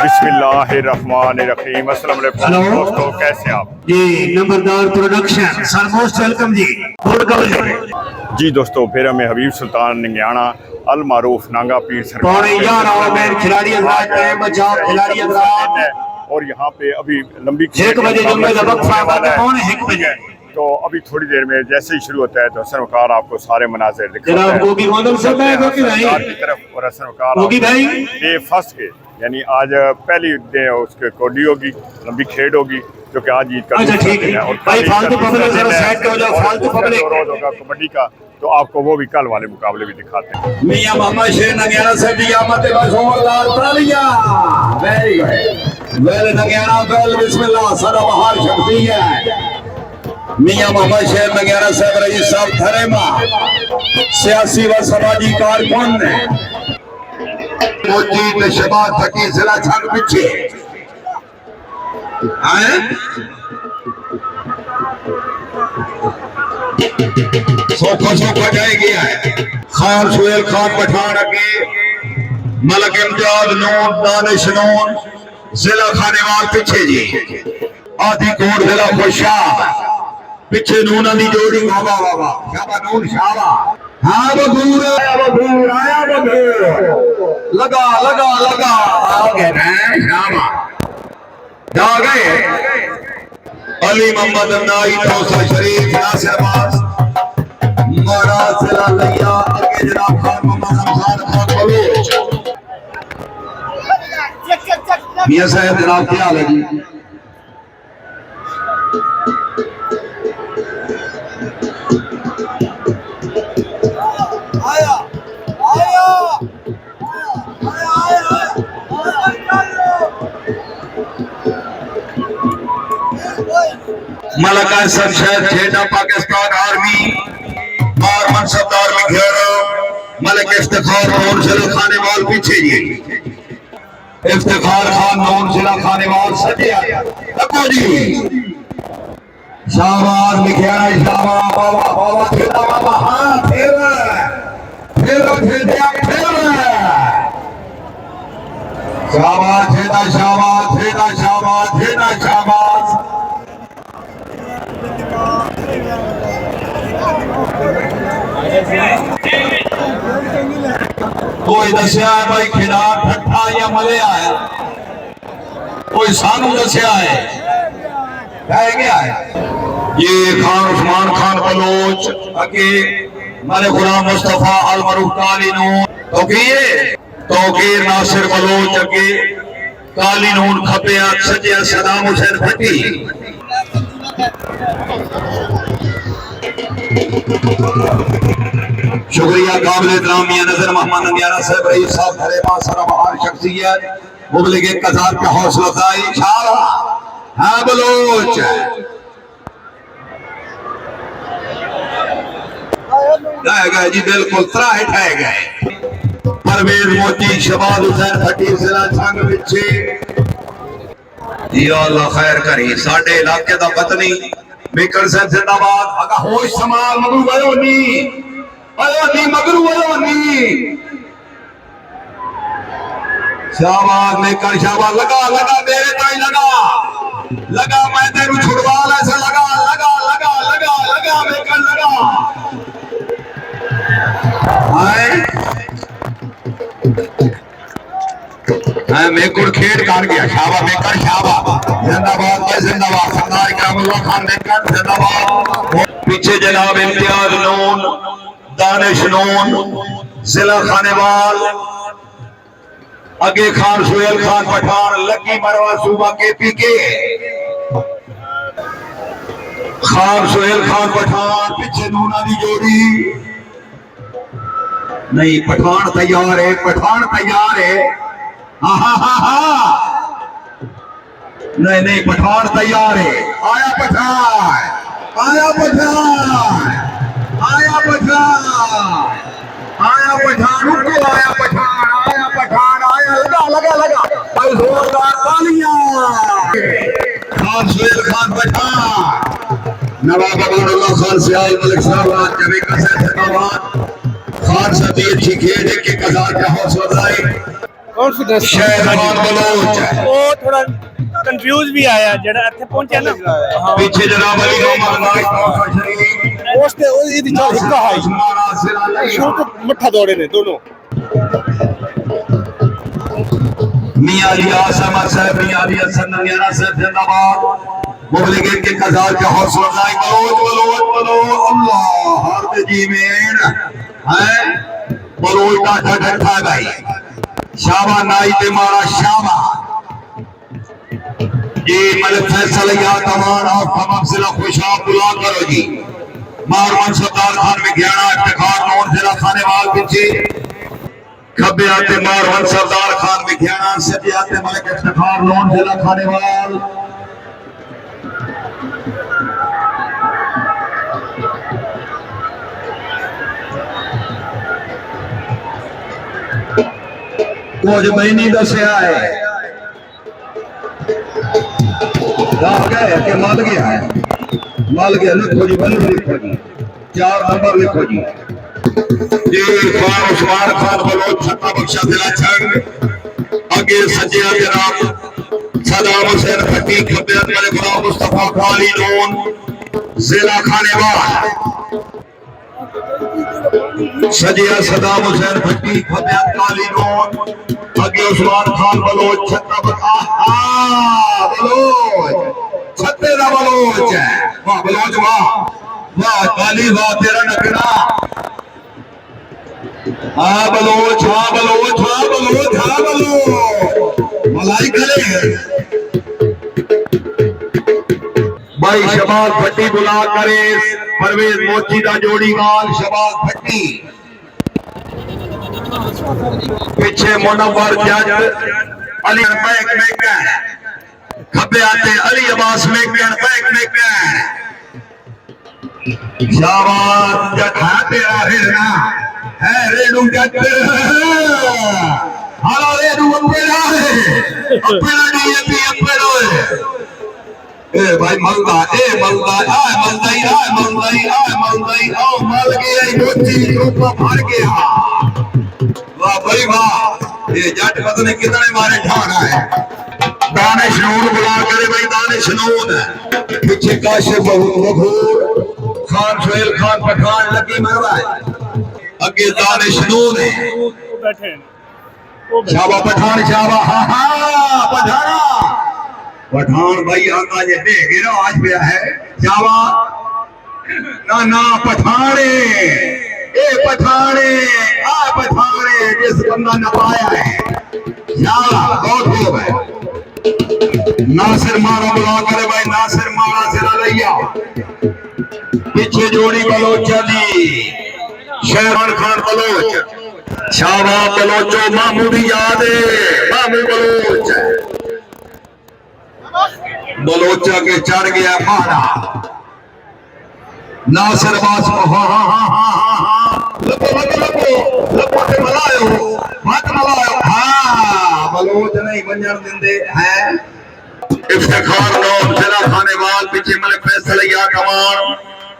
बिस्मिल्लाहिर्रहमानिर्रहीम। अस्सलाम वालेकुम दोस्तों, कैसे आप जी? नंबरदार प्रोडक्शन सर, मोस्ट वेलकम जी। जी दोस्तों, फिर हमें हबीब सुल्तान निंगियाना अल मारूफ नांगा पीर खिलाड़ी और यहाँ पे अभी लंबी 1 बजे तो अभी थोड़ी देर में जैसे ही शुरू होता है तो हसन वकार आपको सारे मनाजिर की तरफ और हसन वकार फर्स्ट के यानी आज पहली डे उसके कोडी होगी, लंबी खेड होगी जो कि आज ईद का अच्छा ठीक है और भाई, फालतू पब्लिक जरा साइड पे हो जाओ, फालतू पब्लिक रोज होगा कबड्डी का, तो आपको वो भी कल वाले मुकाबले भी दिखाते हैं। मियां मोहम्मद शेर नंगियाना साहब की आमद पे जोरदार तालियां। वेरी वेल नंगियाना वेल बिस्मिल्लाह सदा बहार शक्ति है। मियां मोहम्मद शेर नंगियाना साहब रईस साहब धरेमा सियासी व समाजी कारकुन ने मोजी ते शबाब फकी जिला छंग पीछे आए सोखो जाए गया है। खान सुहेल खान पठान अगे मलक इम्तियाज नून दानिश नून जिला खानेवाल पीछे जी आधी कोट जिला खुशाब पीछे नून दी जोड़ी वाह वाह वाह शाबा नून शाबा। हाँ बबूर आया बबूर लगा लगा लगा आ गए शाबा जा गए। अली मोहम्मद नाई तौसा शरीफ नासिर अब्बास मारा सिला लिया आगे जनाब खान मोहम्मद रमजान खान बलूच। मियां साहब जनाब क्या हाल है जी? आया आया मलका सरशद ठेडा पाकिस्तान आर्मी और मनसबदार में घेरो मलिक इफ्तिखार नून जिला खानेवाल पीछे जी इफ्तिखार खान नून जिला खानेवाल सजे रखो जी। शाबाश लिखिया शाबाश बाबा बाबा ठेडा बाबा हां फिर शाबाश ठेडा शाबाश ठेडा शाबाश ठेडा शाबाश। कोई दसिया है भाई खिलाफ ठट्ठा या मले आया, कोई सानू दसिया है गया है। ये खान उस्मान खान बलोच अके मारे गुलाम मुस्तफा अल मरूफ काली नून तौकीर नासिर बलोच अके काली नून खपे सजे सदाम हुसैन भट्टी। शुक्रिया काबिल इहतराम मियां नजर मोहम्मद नंगियाना साहब रईस साहब धरेमा सरा बहार शख्सियत मुबलिग 1000 का हौसला अफजाई इंशाअल्लाह। हां बलोच गए जी बिल्कुल त्राहे ठह गए। परवेज मोची शबाब हुसैन भट्टी जिला छंग पीछे या अल्लाह खैर करे साडे इलाके दा पत्नी मेकर साहब जिंदाबाद। अगा होश संभाल मगरू आयो नी मगरू आयो नी। शाबाश मेकर शाबाश लगा लगा मेरे ताई लगा लगा मैं तेरू छुड़वा ऐसा लगा लगा लगा लगा लगा मेकर लगा मेकुड़ खेड़ काट गया। शाबा मेकर शाबा जिंदाबाद भाई जिंदाबाद सरदार इकरामुल्लाह खान मेकर जिंदाबाद। पीछे जनाब इम्तियाज नून दानिश नून जिला खानेवाल आगे खान सुहेल खान पठान लकी मरवा सूबा के खान सुहेल खान पठान पीछे नूना दी जोड़ी नहीं पठान तैयार है नहीं नहीं पठान तैयार है। आया पठान आया पठान आया पठान आया पठान रुको आया पठान आया लगा लगा लगा भाई जोरदार तालियां। खान सुहेल खान पठान नवाब अमानुल्लाह खान सियाल मलिक साहब जमीन का जिंदाबाद। खान साहब अच्छी खेल है कि 1000 का हौसला अफजाई। शहरवान बलोच व्यूज भी आया जेड़ा इत्थे पहुंचा ना हाँ पीछे जनाब अली मोहम्मद नाइक ਉਸ ਤੇ ਇਹਦੀ ਚਾਲ ਹਿੱਕਾ ਹਾਈ ਸ਼ੁਰੂ ਤੋਂ ਮੱਠਾ ਦੌੜੇ ਨੇ ਦੋਨੋਂ मियां अली आसम साहब मियां अली हसन ननियाना साहब जिंदाबाद मुबलिगिन के कजार का हौसला अफजाई बलोच अल्लाह हर जी में है बलोच का ठठा भाई शाबा नाई ते मारा शाबा ये मलिक फैसल या तमाम आप तमाम जिला खुशाब बुला करो जी मारवन सरदार खान में ग्यारह इफ्तिखार नौन जिला खानेवाल पीछे खब्बे आते मारवन सरदार खान में ग्यारह सजे आते मलिक इफ्तिखार नौन जिला खानेवाल कुछ महीने दसिया है कि मल गया है लिखो जी बल्लू लिखो जी 4 नंबर लिखो जी उस्मान खान बलोच छत्ता बख्शा दिला छड़ आगे सजिया जनाब सदाम हुसैन फटी खब्बे मेरे गुलाम मुस्तफा काली नून जिला खानेवाल सजिया सदाम हुसैन फटी खब्बे काली नून आगे उस्मान खान बलोच छत्ता बलोच छत्ते दा बलोच है वाह बलोच वाह वाह काली वाह तेरा नगरा बलोच मलाई करे भाई शबाज भट्टी बुला करे परवेज मोची दा जोड़ी वाल शबाज भट्टी पीछे मुनव्वर जज अली बैक में कर खब्बे आते अली अब्बास में कर बैक में कर शाबाश जट है तेरा हिरना है रेडू जट हां रेडू अपना है अपना डीएपी अपना है ए भाई मलदा आ मलदाई ओ मल गया मोची रूप भर गया वाह भाई वाह ये जट पता नहीं कितने मारे ठाना है दानिश नून बुला करे भाई दानिश नून पीछे काशिफ बहूर खान सोहेल खान पठान लगी मरवा है अगे दानिश नून है बैठे शाबा पठान शाबा हाँ पठाना पठान भाई आका ये दे गिरा आज पे है शाबा ना पठाने ए पठाने आ पठाने जिस बंदा न पाया है शाबा बहुत हो भाई नासिर मारा बुला करे भाई नासिर मारा सिरा लिया पीछे जोड़ी बलोचा दी शेरवान खान बलोच शाबा बलोचो मामू भी याद है मामू बलोच बलोचा के चढ़ गया मारा नासिर बास लपो ते मलायो मत मलायो हाँ बलोच नहीं बंजर दिंदे हैं इफ्तिखार नौन जिला खानेवाल पीछे मलिक फैसल या कमान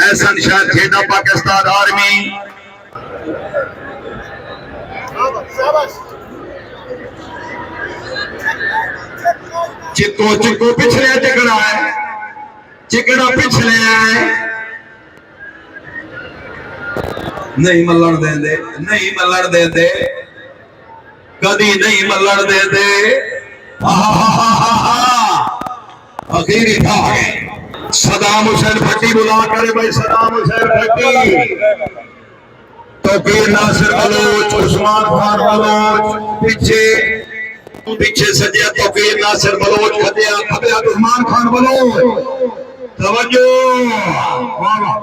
एहसन शाह खेदा पाकिस्तान आर्मी चिक्को पिछले चिकड़ा है चिकड़ा पिछले है नहीं मल्लण देंदे कदी नहीं मल्लण देंदे अखीरी था सदाम हुसैन भट्टी बुला करे भाई सदाम हुसैन भट्टी तो फिर नासिर बलोच उस्मान खान बलोच पीछे सजिया तो फिर नासिर बलोच खबिया उस्मान खान बलोच तवज्जो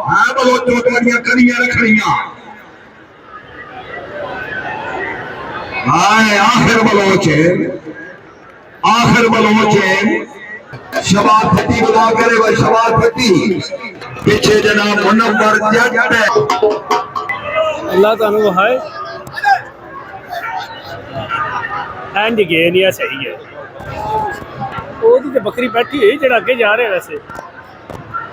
हां बलोच तो करियां रखड़ियां हां आखिर बलोच है शबाब फटी बुला करे भाई शबाब फटी पीछे जनाब मुनव्वर जट अल्लाह तानु है एंड गेन या सही है ओदी ते बकरी बैठी है जेड़ा आगे जा रहे वैसे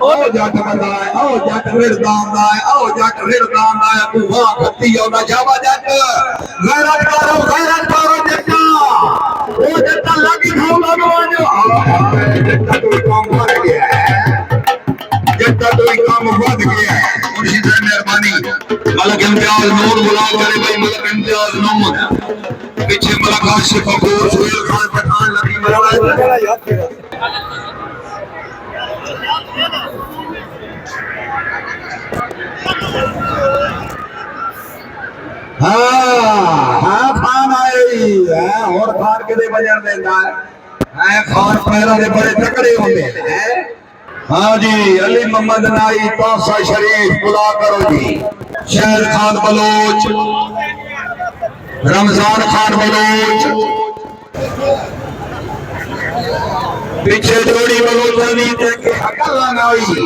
ओ जट बंदा है ओ जट रिड़दान दा है तू वाह खत्ती हो ना जावा जट गैरत करो जट्टा ओ जट्टा लगी खाओ लगो इम्तियाज नूर बुला करे भाई मलक इम्तियाज नूर पीछे मलक आशिफ कपूर सुहेल खान पठान लगी हाँ खान आई है और खान के लिए बजर देता है खान पैरों के बड़े तकड़े होंगे हैं हाँ जी अली मोहम्मद नाई तासा शरीफ बुला करो जी शहर खान बलोच रमजान खान बलोच पीछे जोड़ी बलोच नहीं देखे अकला नाई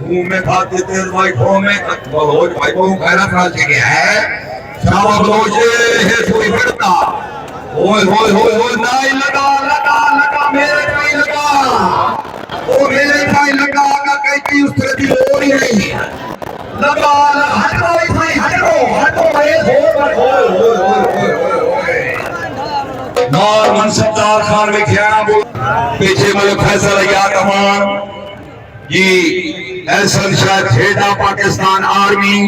घूमे खाते थे भाई घूमे बलोच भाई को खैरत ना चाहिए है शाबाश बलोच है कोई फिरता ओए होए होए होए नाई लगा लगा लगा मेरे नाई लगा ओ मेरे नाई लगा का कहती उस तरह की और ही नहीं लगा हटो भाई हटो हटो मेरे होए होए होए नार मनसबदार खान में क्या पीछे मलिक फैसल या कमान जी एहसन शाह खेड़ा पाकिस्तान आर्मी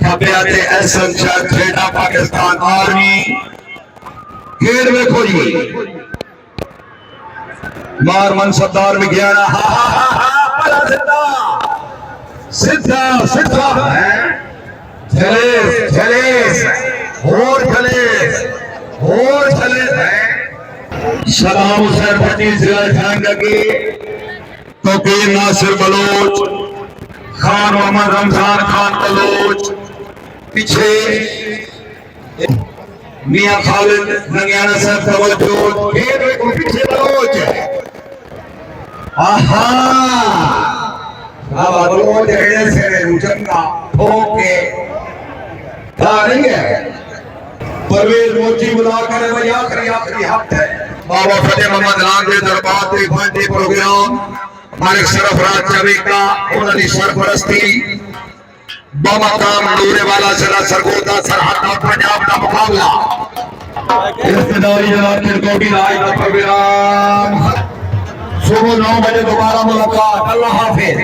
खबे आते एहसन शाह खेड़ा पाकिस्तान आर्मी खेड़ में खोजी मार मनसबदार में गया ना हा हा हा हा सीधा सीधा सीधा है चले चले और चले है सलाम हुसैन पति जिला झांगा की तो नासिर बलोच खान मोहम्मद रमजान खान बलोच पीछे मियां खालिद नंगियाना साहब तवज्जो खेल को पीछे बलोच आहा अब बलोच हेड़े से रुचंगा ठोके नहीं है परवेज मोची बुला कर वही आखिरी हफ्ते बाबा फतेह मोहम्मद राम के दरबार के फायदे प्रोग्राम मालिक सरफराज चवी का उन्होंने सरपरस्ती बमकाम डोरे वाला जिला सरगोदा सरहद पंजाब का मुकाबला इब्तिदाई जनाब तिरकोटी राय का प्रोग्राम सुबह 9 बजे दोबारा मुलाकात अल्लाह हाफिज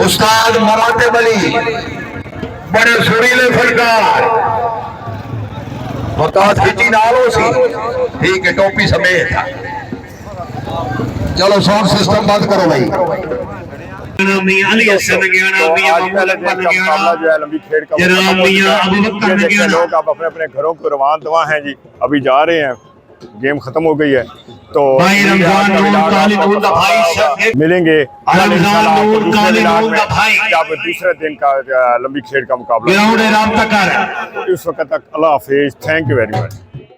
उस्ताद मराते बली बड़े सुरीले फनकार वकात खिची नालो सी ठीक है टोपी समेत चलो साउंड सिस्टम बंद करो भाई मियां अली हसन नंगियाना मियां मोहम्मद अकबर नंगियाना जो है लंबी खेड़ का जनाब मियां अबू बकर नंगियाना लोग अब अपने अपने घरों को रवान दवा हैं जी अभी जा रहे हैं गेम खत्म हो गई है तो भाई रमजान नूर काली नूर का भाई सब मिलेंगे रमजान नूर काली नूर का भाई जब दूसरे दिन का लंबी खेड़ का मुकाबला ग्राउंड राब्ता कर इस वक्त तक अल्लाह हाफिज थैंक यू वेरी मच